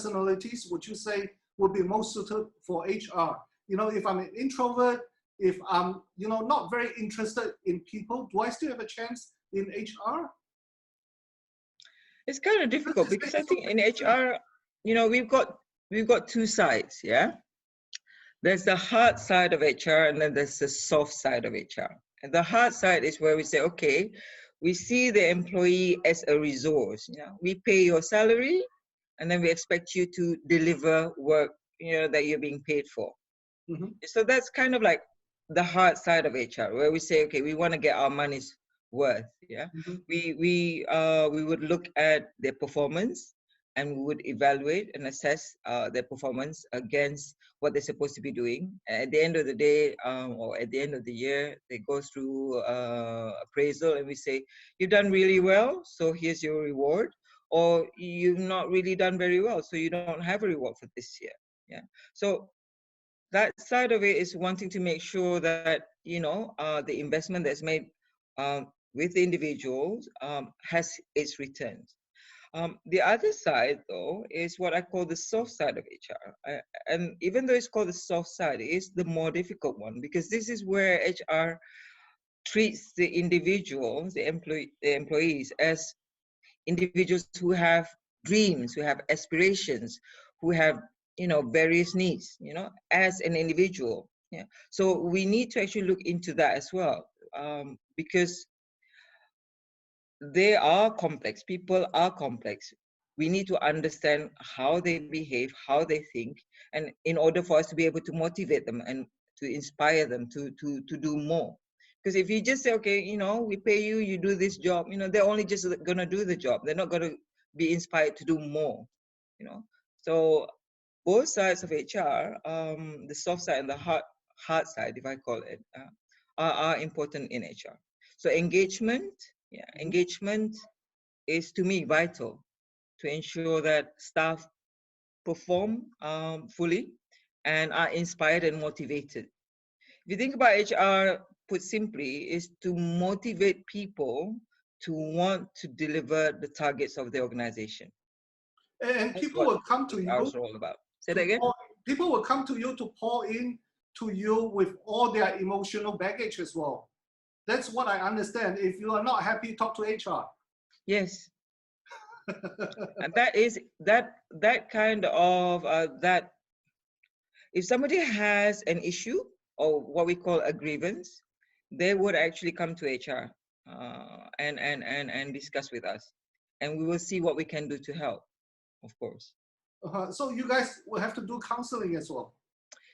personalities would you say would be most suited for HR? You know, if I'm an introvert, if I'm, you know, not very interested in people, do I still have a chance in HR? It's kind of difficult because I think in HR, you know, we've got two sides, yeah? There's the hard side of HR and then there's the soft side of HR. And the hard side is where we say, okay, we see the employee as a resource. You know? We pay your salary and then we expect you to deliver work, you know, that you're being paid for. Mm-hmm. So that's kind of like the hard side of HR, where we say, okay, we want to get our money's worth. Yeah, mm-hmm. we would look at their performance and we would evaluate and assess their performance against what they're supposed to be doing. At the end of the day, or at the end of the year, they go through appraisal and we say, you've done really well, so here's your reward. Or you've not really done very well, so you don't have a reward for this year. Yeah. So that side of it is wanting to make sure that, you know, the investment that's made with the individuals has its returns. The other side, though, is what I call the soft side of HR. And even though it's called the soft side, it is the more difficult one, because this is where HR treats the individuals, the employees, as individuals who have dreams, who have aspirations, who have, you know, various needs, you know, as an individual. Yeah. So we need to actually look into that as well, because they are complex. People are complex. We need to understand how they behave, how they think, and in order for us to be able to motivate them and to inspire them to do more. Because if you just say, okay, you know, we pay you, you do this job, you know, they're only just going to do the job. They're not going to be inspired to do more, you know. So both sides of HR, the soft side and the hard side, if I call it, are important in HR. So engagement, yeah, engagement is to me vital to ensure that staff perform fully and are inspired and motivated. If you think about HR, put simply, is to motivate people to want to deliver the targets of the organization. And people will come to you. All about. Say that again. People will come to you to pour in to you with all their emotional baggage as well. That's what I understand. If you are not happy, talk to HR. Yes. And that is that kind of that. If somebody has an issue or what we call a grievance, they would actually come to HR and discuss with us, and we will see what we can do to help, of course. So you guys will have to do counseling as well.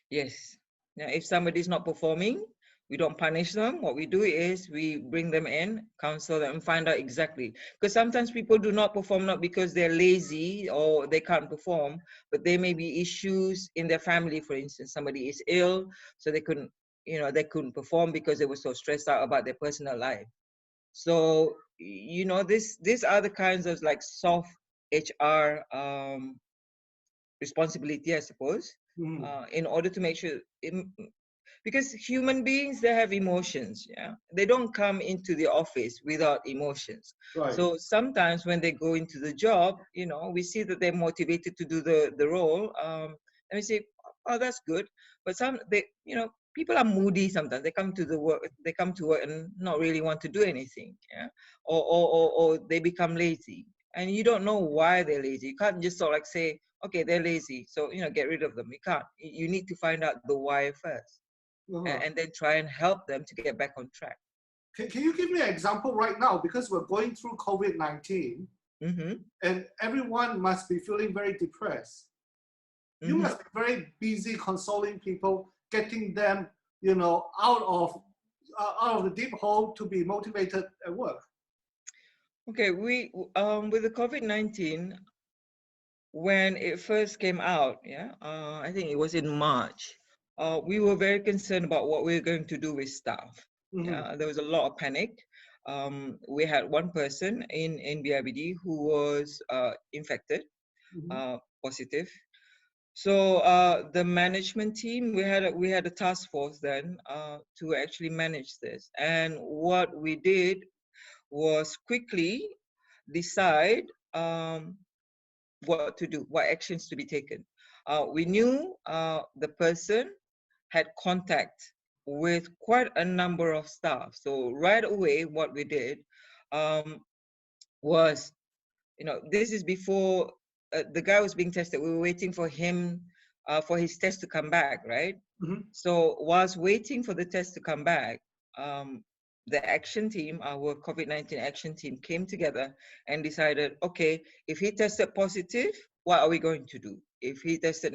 Yes. Now, if somebody is not performing, we don't punish them. What we do is we bring them in, counsel them, and find out exactly. Because sometimes people do not perform not because they're lazy or they can't perform, but there may be issues in their family. For instance, somebody is ill, so they couldn't, you know, they couldn't perform because they were so stressed out about their personal life. So, you know, these are the kinds of like soft HR responsibility, I suppose, in order to make sure. Because human beings, they have emotions, yeah. They don't come into the office without emotions. Right. So sometimes when they go into the job, you know, we see that they're motivated to do the role, and we say, oh, that's good. But you know, people are moody sometimes. They come to work and not really want to do anything, yeah. Or they become lazy, and you don't know why they're lazy. You can't just sort of like say, okay, they're lazy, so, you know, get rid of them. You can't. You need to find out the why first. And then try and help them to get back on track. Can you give me an example right now? Because we're going through COVID-19, and everyone must be feeling very depressed. You must be very busy consoling people, getting them, you know, out of the deep hole to be motivated at work. Okay, we with the COVID-19, when it first came out, yeah, I think it was in March. We were very concerned about what we were going to do with staff. Yeah, there was a lot of panic. We had one person in BIBD who was infected, positive. So the management team, we had a task force then to actually manage this. And what we did was quickly decide what to do, what actions to be taken. We knew the person had contact with quite a number of staff. So right away, what we did was, this is before the guy was being tested. We were waiting for him, for his test to come back, right? Mm-hmm. So whilst waiting for the test to come back, the action team, our COVID-19 action team, came together and decided, okay, if he tested positive, what are we going to do? If he tested